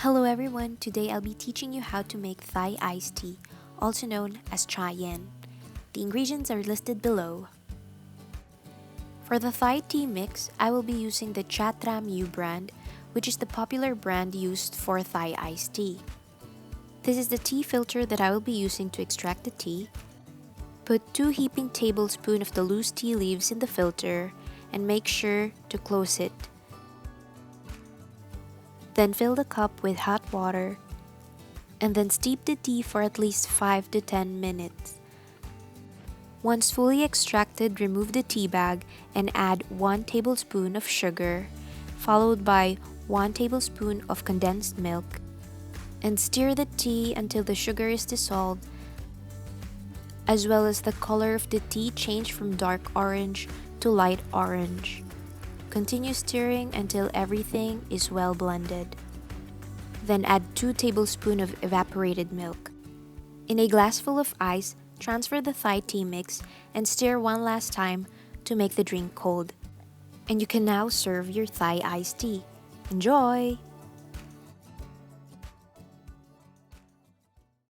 Hello everyone, today I'll be teaching you how to make Thai iced tea, also known as Cha Yen. The ingredients are listed below. For the Thai tea mix, I will be using the Cha Tra Mue brand, which is the popular brand used for Thai iced tea. This is the tea filter that I will be using to extract the tea. Put 2 heaping tablespoons of the loose tea leaves in the filter and make sure to close it. Then fill the cup with hot water and then steep the tea for at least 5 to 10 minutes. Once fully extracted, remove the tea bag and add 1 tablespoon of sugar, followed by 1 tablespoon of condensed milk, and stir the tea until the sugar is dissolved, as well as the color of the tea change from dark orange to light orange. Continue stirring until everything is well blended. Then add 2 tablespoons of evaporated milk. In a glass full of ice, transfer the Thai tea mix and stir one last time to make the drink cold. And you can now serve your Thai iced tea. Enjoy!